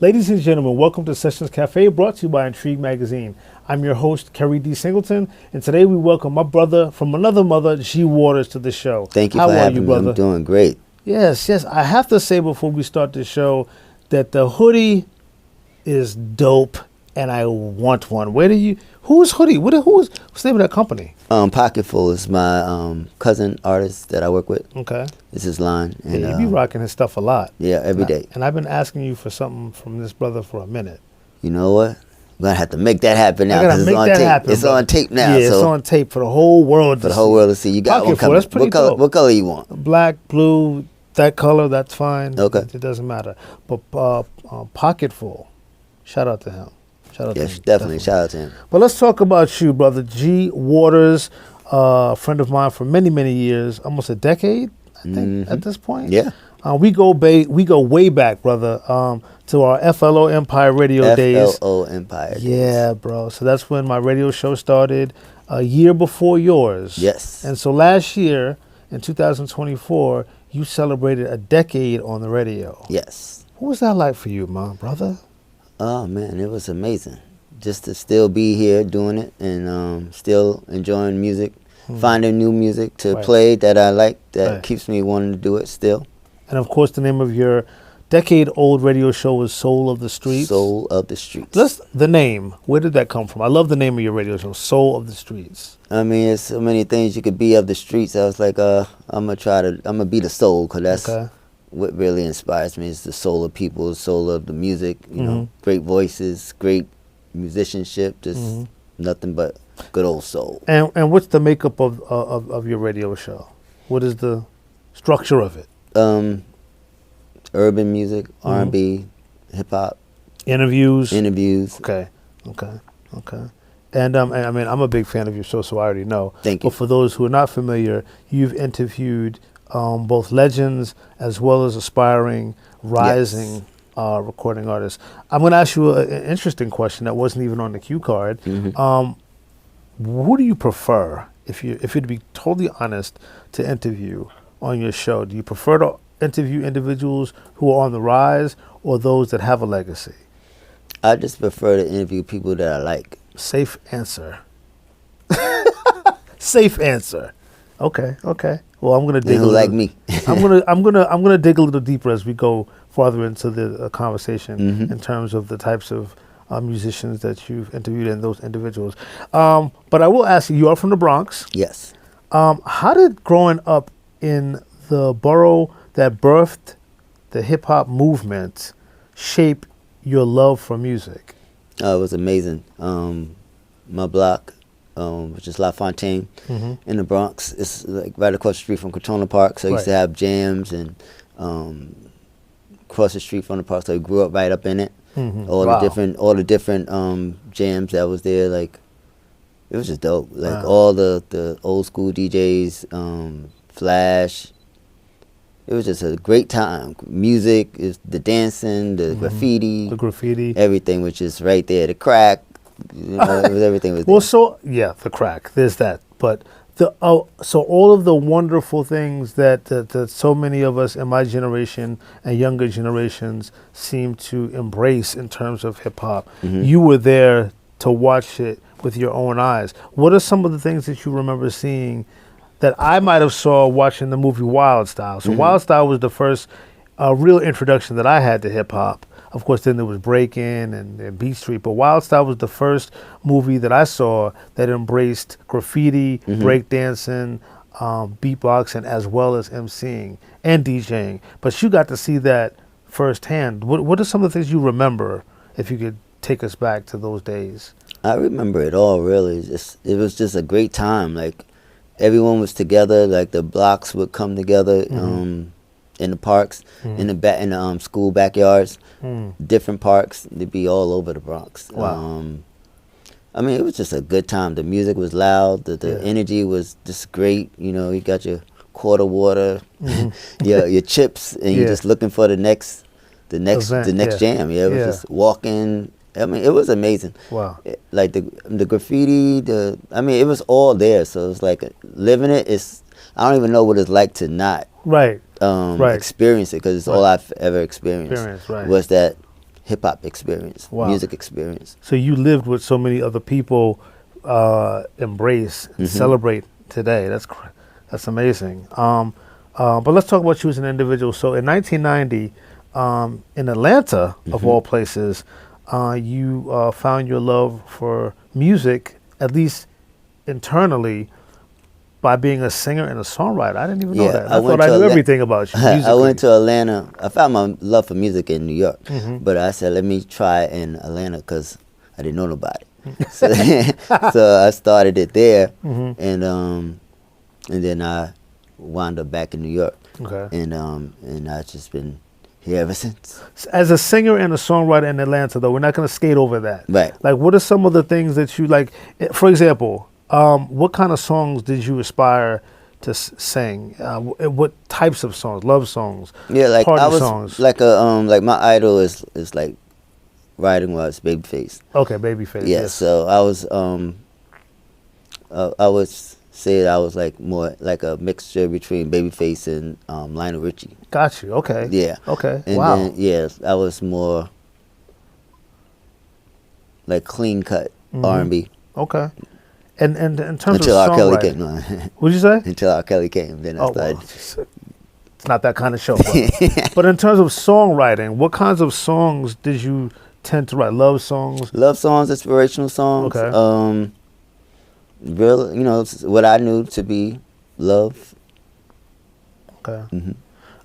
Ladies and gentlemen, welcome to Sessions Cafe, brought to you by Entrigue magazine. I'm your host, Keri D. Singleton, and today we welcome my brother from another mother, G. Waterz, to the show. Thank you for having me. I'm doing great. Yes. I have to say before we start the show that the hoodie is dope, and I want one. Who's hoodie? What's the name of that company? Pocketful is my cousin artist that I work with. Okay. It's his line. And, you be rocking his stuff a lot. Yeah, every day. And I've been asking you for something from this brother for a minute. You know what? I'm going to have to make that happen now. I gotta make that happen. It's on tape now. Yeah, it's on tape for the whole world to see. You got one coming. That's pretty dope. What color you want? Black, blue, that color, that's fine. Okay. It doesn't matter. But Pocketful, shout out to him. Yes, definitely. Shout out to him. But let's talk about you, brother. G. Waterz, a friend of mine for many, many years, almost a decade, I think, at this point. Yeah. We go way back, brother, to our FLO Empire radio days. FLO Empire days. Yeah, bro. So that's when my radio show started, a year before yours. Yes. And so last year, in 2024, you celebrated a decade on the radio. Yes. What was that like for you, my brother? Oh, man, it was amazing. Just to still be here doing it and still enjoying music, finding new music to play that I like, that keeps me wanting to do it still. And, of course, the name of your decade-old radio show was Soul of the Streets. Soul of the Streets. The name, where did that come from? I love the name of your radio show, Soul of the Streets. I mean, there's so many things you could be of the streets. I was like, I'm going to be the soul, because that's what really inspires me, is the soul of people, the soul of the music, you know, great voices, great musicianship, just nothing but good old soul. And what's the makeup of your radio show? What is the structure of it? Urban music, R&B, hip-hop. Interviews? Okay. And I mean, I'm a big fan of your show, so I already know. Thank you. But for those who are not familiar, you've interviewed both legends as well as aspiring, rising recording artists. I'm going to ask you an interesting question that wasn't even on the cue card. Who do you prefer, if you'd be totally honest, to interview on your show? Do you prefer to interview individuals who are on the rise or those that have a legacy? I just prefer to interview people that I like. Safe answer. Safe answer. Okay. Well, I'm gonna dig. Like me. I'm gonna dig a little deeper as we go farther into the conversation in terms of the types of musicians that you've interviewed and those individuals. But I will ask you. You are from the Bronx. Yes. How did growing up in the borough that birthed the hip hop movement shape your love for music? It was amazing. My block, which is La Fontaine in the Bronx, it's like right across the street from Cortona Park. So I used to have jams and across the street from the park. So I grew up right up in it. All the different jams that was there. Like, it was just dope. Like all the old school DJs, Flash. It was just a great time. Music, is the dancing, the graffiti, everything was just right there. The crack, you know, everything was there. Well, so the crack. There's that. But so all of the wonderful things that so many of us in my generation and younger generations seem to embrace in terms of hip hop, you were there to watch it with your own eyes. What are some of the things that you remember seeing that I might have saw watching the movie Wild Style? So Wild Style was the first real introduction that I had to hip hop. Of course, then there was Breakin' and Beat Street, but Wild Style was the first movie that I saw that embraced graffiti, breakdancing, beatboxing, as well as MCing and DJing. But you got to see that firsthand. What are some of the things you remember, if you could take us back to those days? I remember it all, really. It was just a great time. Like, everyone was together. Like, the blocks would come together in the parks, in the school backyards, different parks. They'd be all over the Bronx. Wow. I mean, it was just a good time. The music was loud. The energy was just great. You know, you got your quarter water, your chips, and you're just looking for the next jam. Yeah, it was just walking. I mean, it was amazing. Wow. Like the graffiti, I mean, it was all there. So it's like living it is, I don't even know what it's like to not experience it, because it's all I've ever experienced was that hip hop experience, music experience. So you lived with so many other people embrace and celebrate today. That's amazing. But let's talk about you as an individual. So in 1990, in Atlanta, of all places, you found your love for music, at least internally, by being a singer and a songwriter. I didn't even know that. I thought I knew everything about you musically. I went to Atlanta. I found my love for music in New York, but I said, let me try in Atlanta because I didn't know nobody. So, so I started it there, and then I wound up back in New York. Okay. And I've just been here ever since. As a singer and a songwriter in Atlanta, though, we're not going to skate over that. Right. Like, what are some of the things that you like? For example, what kind of songs did you aspire to sing? What types of songs? Love songs? Yeah, like party I was songs? like like my idol is like writing was Babyface. Okay, Babyface. Yeah, yes. so I would say that I was like more like a mixture between Babyface and Lionel Richie. Got you. Okay. Yeah. Okay. And wow. then, yeah, I was more like clean cut R&B. Okay. And in terms until of R. Kelly songwriting, came on. What'd you say? Until R. Kelly came, then I started. Well, it's not that kind of show. But in terms of songwriting, what kinds of songs did you tend to write? Love songs? Love songs, inspirational songs. Okay. Real, what I knew to be love. Okay.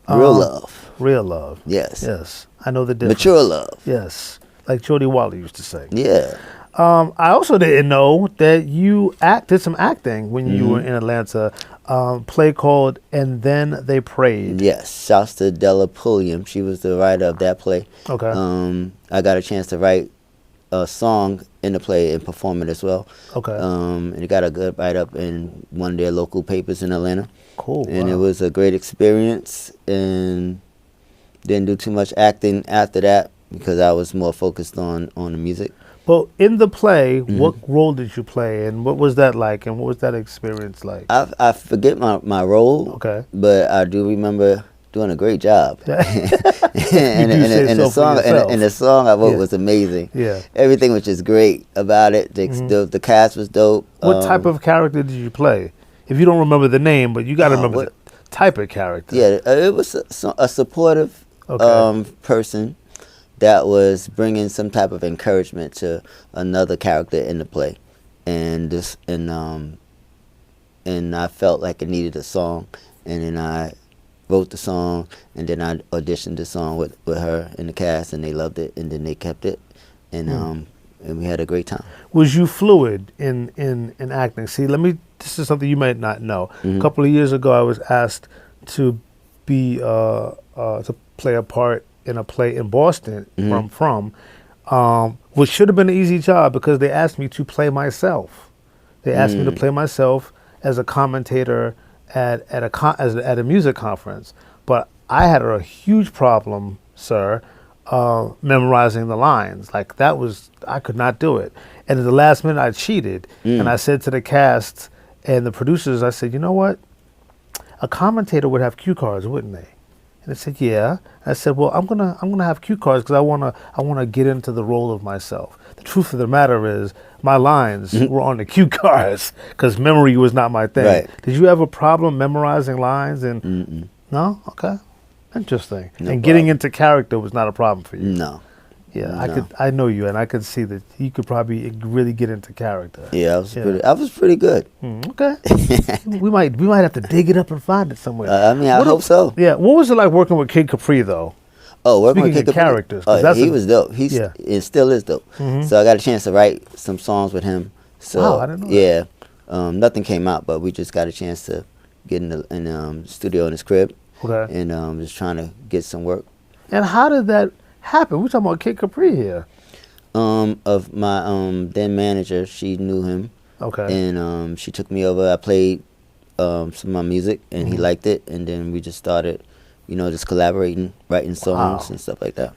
Real love. Real love. Yes. Yes. I know the difference. Mature love. Yes. Like Jody Waller used to say. Yeah. I also didn't know that you did some acting when you were in Atlanta. Play called And Then They Prayed. Yes. Shouts to Della Pulliam. She was the writer of that play. Okay. I got a chance to write a song in the play and perform it as well. Okay. And it got a good write-up in one of their local papers in Atlanta. Cool. And it was a great experience, and didn't do too much acting after that because I was more focused on the music. But in the play, what role did you play, and what was that like, and what was that experience like? I forget my role, okay, but I do remember doing a great job. and the song I wrote was amazing. Yeah, everything was just great about it. The cast was dope. What type of character did you play? If you don't remember the name, but you got to remember the type of character. Yeah, it was a supportive person that was bringing some type of encouragement to another character in the play, and I felt like it needed a song, and then I wrote the song, and then I auditioned the song with her in the cast, and they loved it, and then they kept it, and we had a great time. Was you fluid in acting? See, this is something you might not know. A couple of years ago, I was asked to be to play a part in a play in Boston which should have been an easy job because they asked me to play myself. They asked me to play myself as a commentator at a music conference. But I had a huge problem, sir, memorizing the lines. Like I could not do it. And at the last minute I cheated. And I said to the cast and the producers, I said, you know what? A commentator would have cue cards, wouldn't they? And they said, yeah. I said, well, I'm gonna have cue cards because I wanna get into the role of myself. The truth of the matter is, my lines were on the cue cards because memory was not my thing. Right. Did you have a problem memorizing lines? And no, okay, interesting. No and getting into character was not a problem for you. No. Yeah, no. I know you, and I could see that you could probably really get into character. Yeah, I was pretty good. Okay, we might have to dig it up and find it somewhere. I hope so. Yeah, what was it like working with Kid Capri though? Oh, working Speaking with Kid of Capri, characters, he was dope. It still is dope. So I got a chance to write some songs with him. So wow, I didn't know that. Nothing came out, but we just got a chance to get in the studio in his crib. Okay, and just trying to get some work. And how did that happen? We're talking about Kid Capri here. Of my then manager, she knew him. Okay. And she took me over. I played some of my music, and he liked it. And then we just started, just collaborating, writing songs and stuff like that.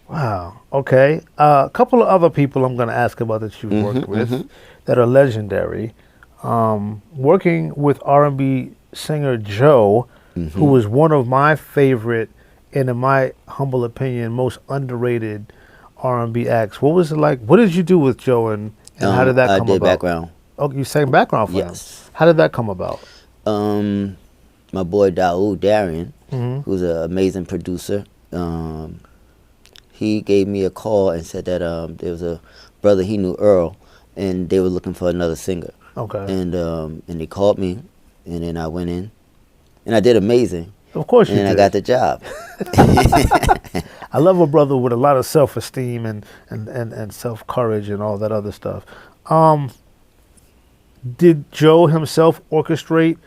Wow. Okay. A couple of other people I'm going to ask about that you've worked with that are legendary. Working with R&B singer Joe, who was one of my favorite and in my humble opinion, most underrated R&B acts. What was it like? What did you do with Joe, and how did that come about? I did background. Oh, you sang background for him? Yes. How did that come about? My boy Dionn, Mm-hmm. who's an amazing producer, he gave me a call and said that there was a brother he knew, Earl, and they were looking for another singer. Okay. And they called me, and then I went in, and I did amazing. Of course you did. And I got the job. I love a brother with a lot of self-esteem and self-courage and all that other stuff. Did Joe himself orchestrate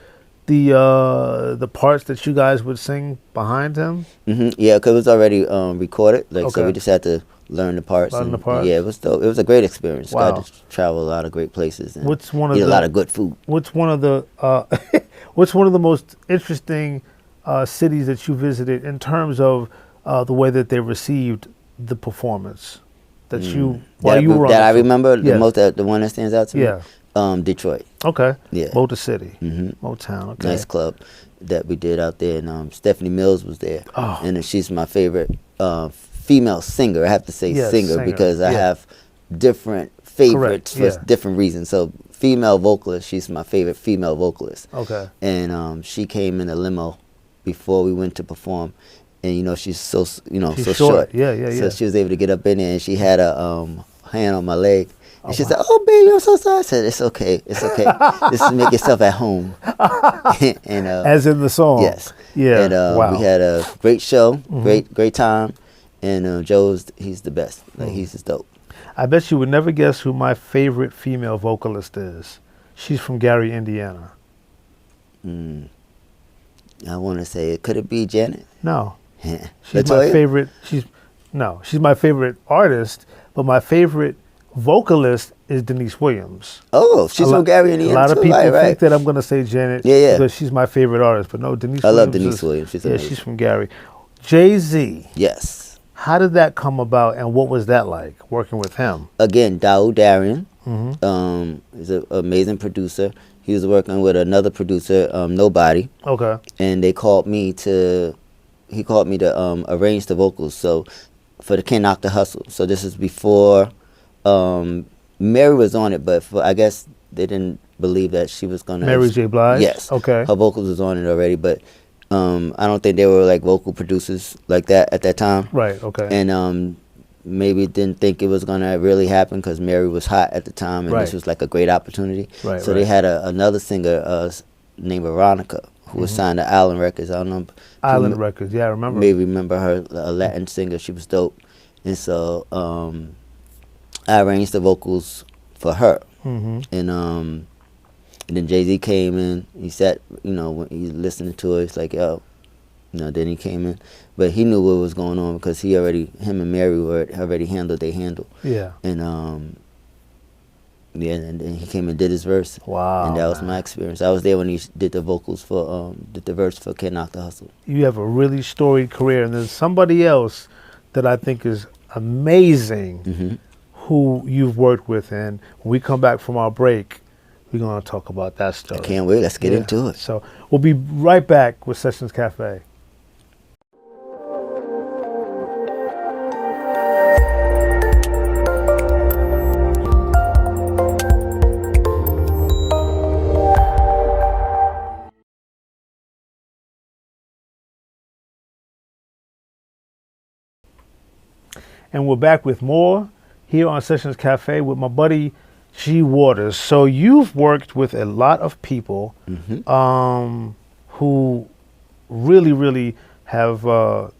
the parts that you guys would sing behind him? Mm-hmm. Yeah, because it was already recorded. Like, Okay. so we just had to learn the parts. Learn the parts? Yeah, it was dope. It was a great experience. Wow. Got to travel a lot of great places and What's one of eat a the- lot of good food. What's one of the what's one of the most interesting cities that you visited in terms of the way that they received the performance that you while you were on that the I tour? remember Yeah. the most, the one that stands out to Yeah. me. Detroit. Okay. Yeah. Motor City. Mm-hmm. Motown. Okay. Nice club that we did out there, and Stephanie Mills was there, Oh. and she's my favorite female singer. I have to say Yes, singer, singer, because I yeah. have different favorites Correct, for yeah. different reasons. So female vocalist, she's my favorite female vocalist. Okay. And she came in a limo before we went to perform, and she's so She's so short. short. Yeah. So she was able to get up in there, and she had a hand on my leg. And she wow. said, "Oh, baby, I'm so sorry." I said, "It's okay. It's okay. Just make yourself at home." And As in the song. yes. Yeah. And wow. we had a great show, Mm-hmm. great time. And he's the best. Like, he's just dope. I bet you would never guess who my favorite female vocalist is. She's from Gary, Indiana. I want to say, could it be Janet? No. Yeah. She's my favorite. She's my favorite artist, but my favorite vocalist is Denise Williams. Oh, she's from Gary, Indiana. A lot of too. people Right. think that I'm going to say Janet Yeah. because she's my favorite artist, but no, Denise I Williams. love Denise Williams. She's amazing. she's from Gary. Jay-Z, Yes. how did that come about and what was that like working with him? Again, Dionn Mm-hmm. is an amazing producer. He was working with another producer, Nobody, Okay. and he called me to arrange the vocals. So for the Can't Knock the Hustle. So this is before Mary was on it, but I guess they didn't believe that she was gonna. Mary J. Blige? Yes. Okay. Her vocals was on it already, but I don't think they were like vocal producers like that at that time. Right, okay. And maybe didn't think it was gonna really happen because Mary was hot at the time, and Right. this was like a great opportunity. Right, So right. they had another singer named Veronica who was signed to Island Records. I don't know. Island Records, yeah, I remember. Maybe remember her, a Latin singer. She was dope, and so I arranged the vocals for her, Mm-hmm. and then Jay-Z came in. He sat, when he listening to it, he's like, yo. Then he came in, but he knew what was going on because him and Mary were already handled. They handled, Yeah. and and then he came and did his verse. Wow. And that was my experience. I was there when he did the vocals for did the verse for Can't Knock the Hustle. You have a really storied career, and there's somebody else that I think is amazing who you've worked with, and when we come back from our break, we're going to talk about that story. I can't wait. Let's get Yeah. into it. So we'll be right back with Sessions Cafe. And we're back with more here on Sessions Cafe with my buddy G. Waterz. So you've worked with a lot of people who really, really have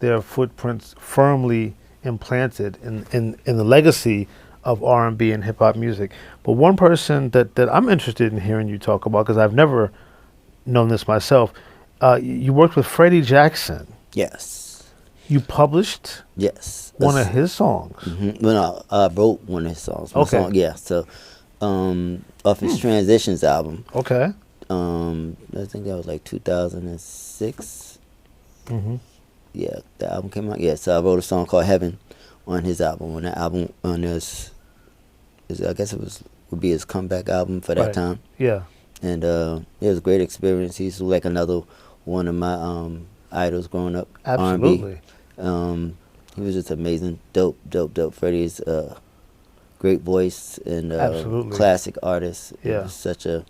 their footprints firmly implanted in the legacy of R&B and hip hop music. But one person that I'm interested in hearing you talk about, because I've never known this myself, you worked with Freddie Jackson. Yes. You published Yes. one of his songs. Well, no, I wrote one of his songs. One Okay. song, yeah. So, off his Transitions album, Okay. I think that was like 2006. Mm-hmm. Yeah, the album came out. Yeah, so I wrote a song called Heaven on his album. On that album, on his I guess would be his comeback album for that Right. time. Yeah. And it was a great experience. He's like another one of my idols growing up. Absolutely. R&B. He was just amazing, dope. Freddie's great voice and classic artist. It was such a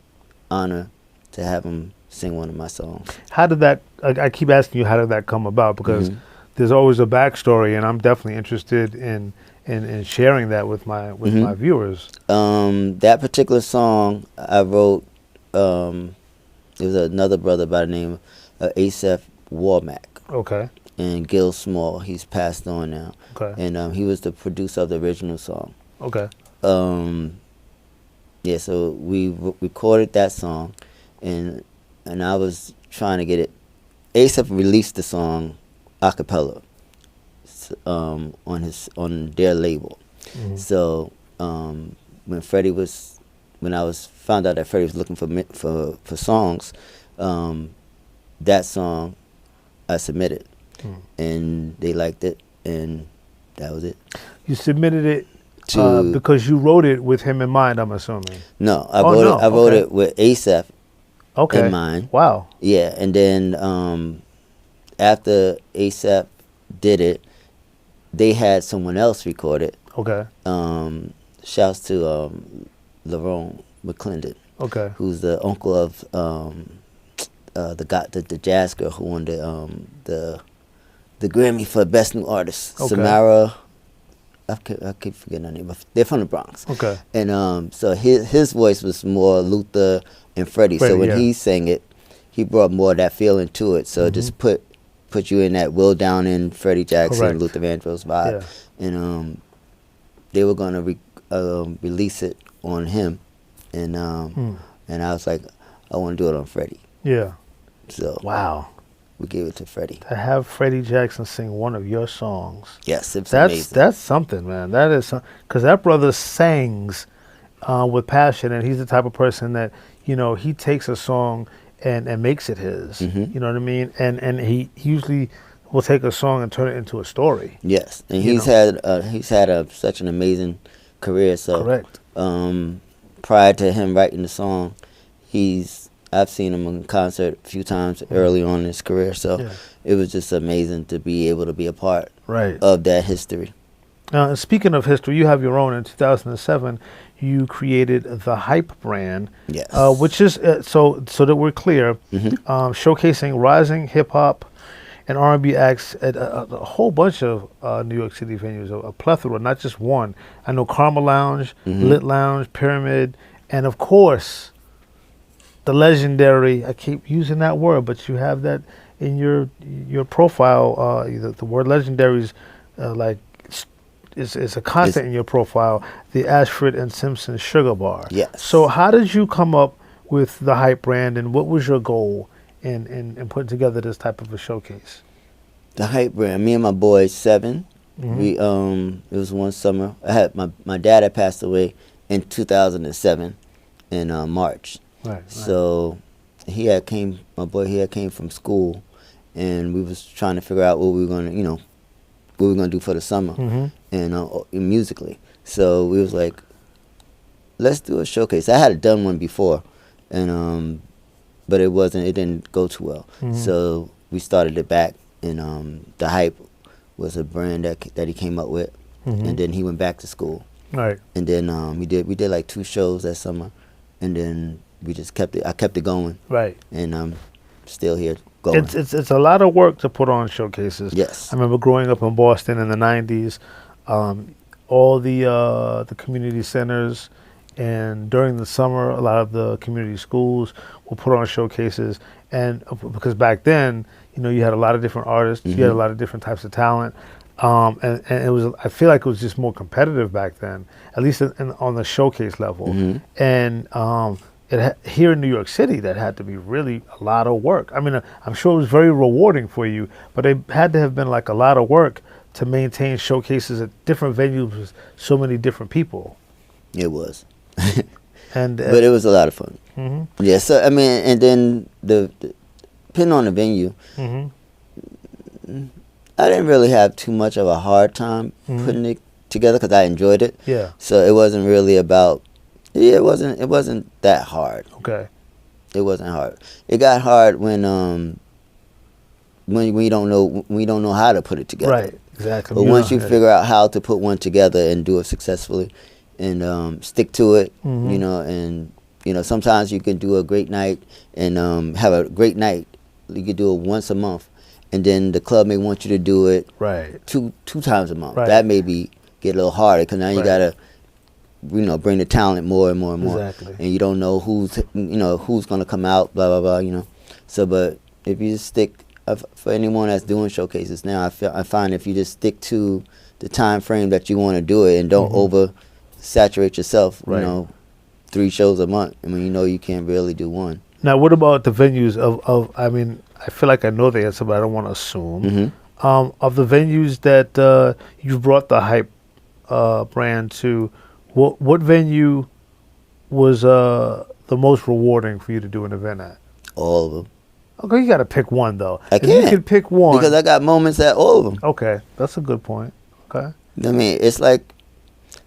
honor to have him sing one of my songs. How did that? I keep asking you, how did that come about? Because there's always a backstory, and I'm definitely interested in sharing that with my viewers. That particular song I wrote. There was another brother by the name of Asaph Warmack. Okay. And Gil Small. He's passed on now. Okay. And he was the producer of the original song. Okay. Yeah, so we recorded that song, and I was trying to get it. Asaph released the song a cappella on their label. So when I found out that Freddie was looking for songs, that song I submitted, and they liked it, and that was it. You submitted it because you wrote it with him in mind, I'm assuming. No, I wrote it with Asaph in mind. Wow. Yeah, and then after Asaph did it, they had someone else record it. Okay. Shouts to Lerone McClendon. Okay. Who's the uncle of the jazz girl who won the Grammy for Best New Artist. Okay. Samara. I keep forgetting her name, but they're from the Bronx. Okay. And so his voice was more Luther and Freddie. So when he sang it, he brought more of that feeling to it. So it just put you in that Will Downing, Freddie Jackson, Luther Vandross vibe. Yeah. And they were gonna release it on him, and I was like, I want to do it on Freddie. Yeah. So wow. We gave it to Freddie. To have Freddie Jackson sing one of your songs. Yes, it's amazing. That's something, man. That is because that brother sings with passion, and he's the type of person that, you know, he takes a song and makes it his. You know what I mean? And he usually will take a song and turn it into a story. Yes, and he's had such an amazing career. So correct. Prior to him writing the song, I've seen him in concert a few times early on in his career, so it was just amazing to be able to be a part of that history. Speaking of history, you have your own. In 2007, you created the Hype brand, which is, so that we're clear, showcasing rising hip-hop and R&B acts at a whole bunch of New York City venues, a plethora, not just one. I know Karma Lounge, Lit Lounge, Pyramid, and of course, the legendary, I keep using that word, but you have that in your profile. The word legendary is is a constant in your profile. The Ashford and Simpson Sugar Bar. Yes. So how did you come up with the Hype brand, and what was your goal in putting together this type of a showcase? The Hype brand. Me and my boy Seven. We it was one summer. I had my dad had passed away in 2007 in March. Right. So my boy came from school, and we was trying to figure out what we were gonna do for the summer, and musically. So we was like, let's do a showcase. I had done one before, and but it didn't go too well. So we started it back, and the Hype was a brand that he came up with, and then he went back to school. Right. And then we did like 2 shows that summer, and then we just kept it. I kept it going. Right. And I'm still here going. It's a lot of work to put on showcases. Yes. I remember growing up in Boston in the 90s, all the community centers, and during the summer, a lot of the community schools will put on showcases. And because back then, you had a lot of different artists, you had a lot of different types of talent. And it was, I feel like it was just more competitive back then, at least on the showcase level. And here in New York City, that had to be really a lot of work. I mean, I'm sure it was very rewarding for you, but it had to have been like a lot of work to maintain showcases at different venues with so many different people. It was. But it was a lot of fun. Yeah, so, I mean, and then depending on the venue, I didn't really have too much of a hard time putting it together because I enjoyed it. Yeah. So it wasn't really about. Yeah, it wasn't that hard. Okay. It wasn't hard. It got hard when when we don't know how to put it together. Right. Exactly. But once you figure out how to put one together and do it successfully, and stick to it, you know, and you know, sometimes you can do a great night and have a great night. You could do it once a month, and then the club may want you to do it two times a month. Right. That may get a little harder because now you gotta, you know, bring the talent more and more and more. Exactly. And you don't know who's gonna come out, blah blah blah. You know, so but if you just stick, for anyone that's doing showcases now, I find if you just stick to the time frame that you want to do it and don't over saturate yourself, you know, 3 shows a month. I mean, you know, you can't really do one. Now, what about the venues of I mean, I feel like I know the answer, but I don't want to assume. Of the venues that you've brought the hype brand to, what venue was the most rewarding for you to do an event at? All of them. Okay, you got to pick one though. I can't. You can pick one because I got moments at all of them. Okay, that's a good point. Okay. I mean, it's like,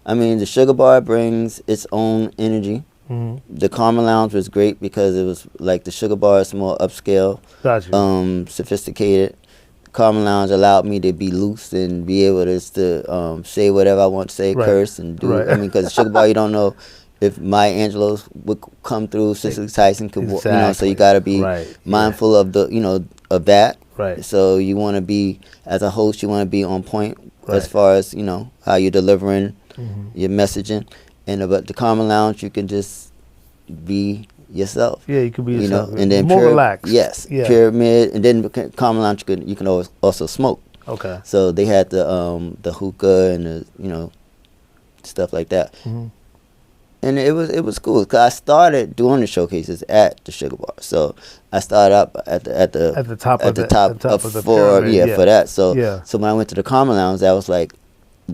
the Sugar Bar brings its own energy. The Karma Lounge was great because it was like the Sugar Bar is more upscale, sophisticated. Karma Lounge allowed me to be loose and be able to say whatever I want to say, curse and do. I mean, because the Sugar Bar, you don't know if Maya Angelou's would come through, Cicely Tyson could, you know, so you got to be mindful of the, you know, of that. Right. So you want to be, as a host, you want to be on point as far as, you know, how you're delivering your messaging. And but the Karma Lounge, you can just be yourself. Yeah, you can be yourself. You know, and then more relaxed. Yes. Yeah. Pyramid, and then Karma Lounge, you can always also smoke. Okay. So they had the hookah and the, you know, stuff like that. And it was cool because I started doing the showcases at the Sugar Bar. So I started up at the top of the floor, pyramid, for that. So so when I went to the Karma Lounge, that was like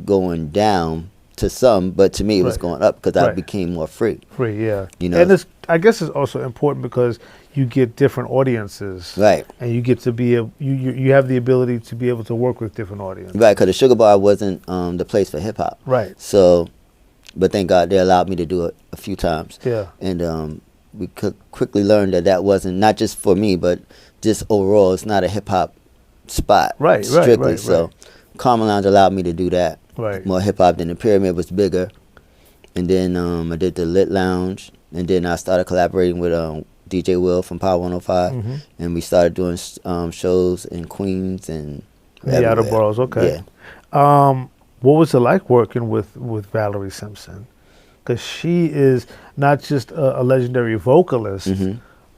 going down to some, but to me it was going up because I became more free. You know, and I guess it's also important because you get different audiences, right? And you get to be you have the ability to be able to work with different audiences, right? Because the Sugar Bar wasn't the place for hip hop, right? So. But thank God they allowed me to do it a few times. Yeah. And we quickly learned that wasn't, not just for me, but just overall, it's not a hip-hop spot. Right, strictly. right. So Karma Lounge allowed me to do that. Right. More hip-hop. Than the Pyramid was bigger. And then I did the Lit Lounge. And then I started collaborating with DJ Will from Power 105. And we started doing shows in Queens and the outer boroughs. Okay. Yeah. What was it like working with Valerie Simpson? Because she is not just a legendary vocalist,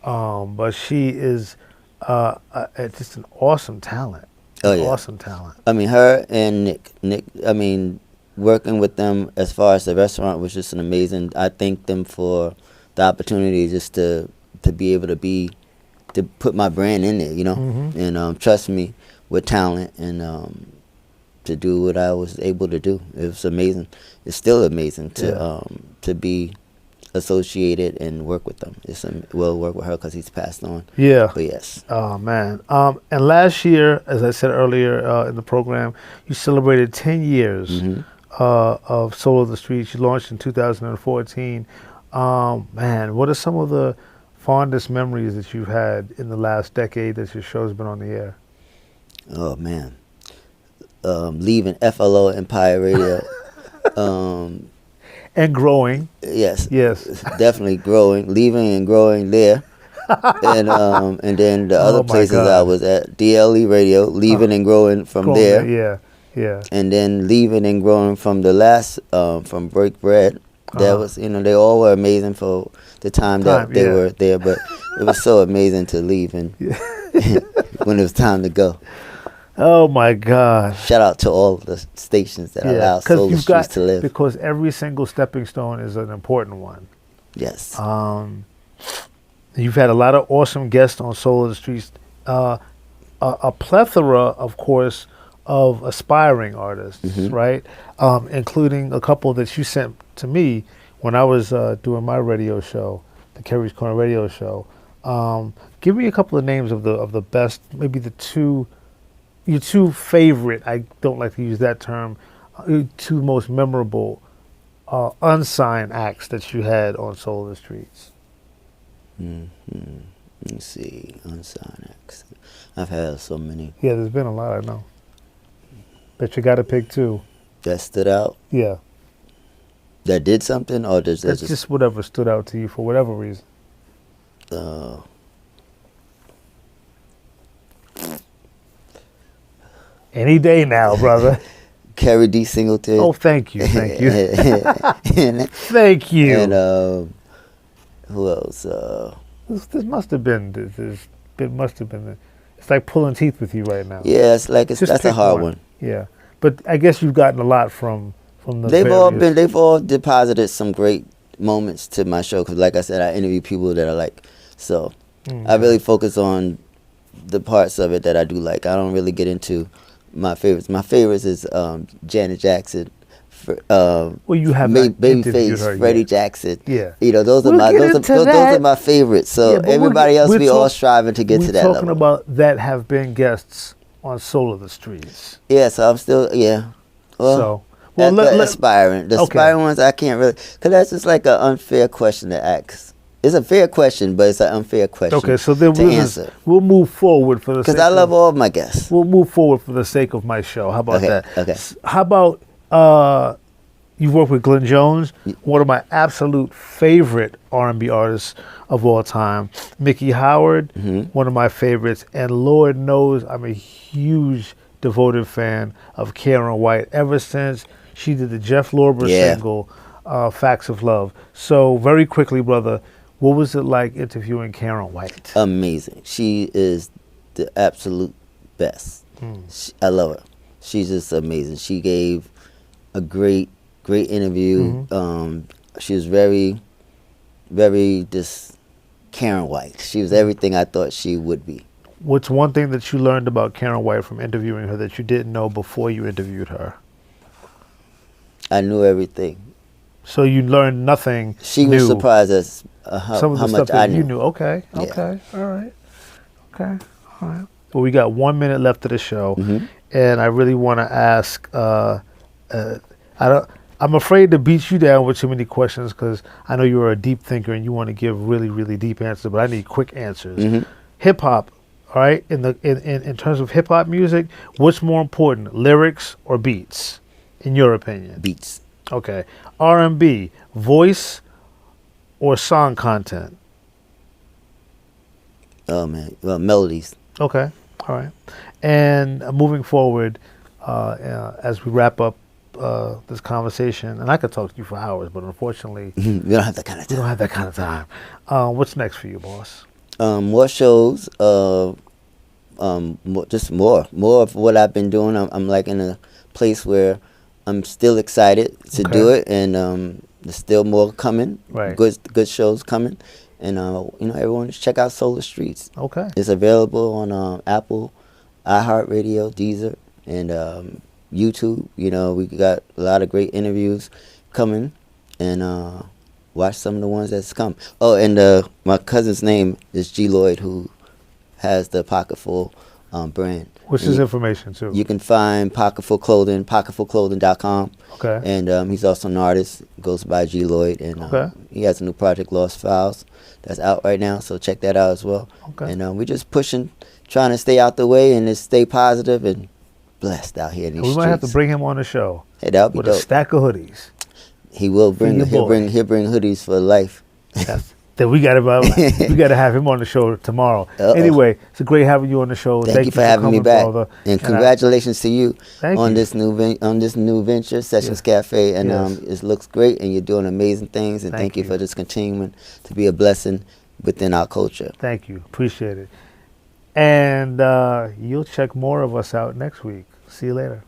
but she is just an awesome talent. Oh, yeah. Awesome talent. I mean, her and Nick, I mean, working with them as far as the restaurant was just an amazing, I thank them for the opportunity just to be able to put my brand in there, you know, and trust me with talent and to do what I was able to do. It was amazing. It's still amazing to be associated and work with them. Work with her because he's passed on. Yeah. But yes. Oh, man. And last year, as I said earlier in the program, you celebrated 10 years of Soul of the Streets. You launched in 2014. Man, what are some of the fondest memories that you've had in the last decade that your show's been on the air? Oh, man. Leaving FLO Empire Radio. And growing. Yes. Yes. Definitely growing. Leaving and growing there. And then the other places I was at, DLE Radio, leaving and growing from there. Yeah. And then leaving and growing from the last, from Break Bread. That was, you know, they all were amazing for the time that they were there, but it was so amazing to leave and when it was time to go. Oh my God! Shout out to all the stations that allow Soul of the Streets to live. Because every single stepping stone is an important one. Yes. You've had a lot of awesome guests on Soul of the Streets. A plethora, of course, of aspiring artists, right? Including a couple that you sent to me when I was doing my radio show, the Keri's Corner radio show. Give me a couple of names of the best, maybe your two favorite, I don't like to use that term, your two most memorable unsigned acts that you had on Soul of the Streets. Let me see. Unsigned acts. I've had so many. Yeah, there's been a lot, I know. Bet you got to pick 2. That stood out? Yeah. That did something? Or does that That's just whatever stood out to you for whatever reason. Any day now, brother. Keri D. Singleton. Oh, thank you. Thank you. Thank you. And who else? This must have been, must have been, it's like pulling teeth with you right now. Yeah, it's like, that's a hard one. Yeah. But I guess you've gotten a lot from the they've all deposited some great moments to my show, because like I said, I interview people that I like. So I really focus on the parts of it that I do like. I don't really get into my favorites. My favorites is Janet Jackson, well, you have Babyface, Freddie Jackson. Yeah, you know, those are my favorites. So yeah, everybody else, we all striving to get to that level. We're talking about that have been guests on Soul of the Streets. Yeah, so I'm still Well, aspiring. The aspiring ones I can't really, because that's just like an unfair question to ask. It's a fair question, but it's an unfair question. Okay, so then we'll move forward for the sake. Because I love all of my guests. We'll move forward for the sake of my show. How about that? Okay. How about you've worked with Glenn Jones, one of my absolute favorite R&B artists of all time. Mickey Howard, one of my favorites, and Lord knows I'm a huge devoted fan of Karen White ever since she did the Jeff Lorber single, Facts of Love. So very quickly, brother, what was it like interviewing Karen White? Amazing. She is the absolute best. I love her. She's just amazing. She gave a great interview. She was very, very just Karen White. She was everything I thought she would be. What's one thing that you learned about Karen White from interviewing her that you didn't know before you interviewed her? I knew everything. So you learned nothing She new. was surprised at Some of the how stuff much I that knew. you knew. Okay. All right. Well, we got 1 minute left of the show, and I really want to ask. I'm afraid to beat you down with too many questions because I know you're a deep thinker and you want to give really, really deep answers. But I need quick answers. Hip hop, all right. In terms of hip hop music, what's more important, lyrics or beats? In your opinion? Beats. Okay. R&B, voice or song content? Oh man, well, melodies. Okay. All right. And moving forward, as we wrap up this conversation, and I could talk to you for hours, but unfortunately, we don't have that kind of time. We don't have that kind of time. What's next for you, boss? More shows. Just more of what I've been doing. I'm like in a place where I'm still excited to do it, and there's still more coming. Right. Good shows coming, and everyone just check out Solar Streets. Okay. It's available on Apple, iHeartRadio, Deezer, and YouTube. We got a lot of great interviews coming, and watch some of the ones that's come. Oh, and my cousin's name is G. Lloyd, who has the Pocketful brand. What's his information too? You can find Pocketful Clothing, pocketfulclothing.com. Okay. And he's also an artist, goes by G. Lloyd, and he has a new project, Lost Files, that's out right now. So check that out as well. Okay. And we're just pushing, trying to stay out the way and just stay positive and blessed out here in these streets. We might have to bring him on the show. Hey, that would be with dope. A stack of hoodies. He will bring. He'll bring hoodies for life. Then we got to have him on the show tomorrow. Anyway, it's great having you on the show. Thank you for having me back, brother. and congratulations to you on you. this new venture, Sessions Cafe, and it looks great, and you're doing amazing things. And thank you for just continuing to be a blessing within our culture. Thank you, appreciate it. And you'll check more of us out next week. See you later.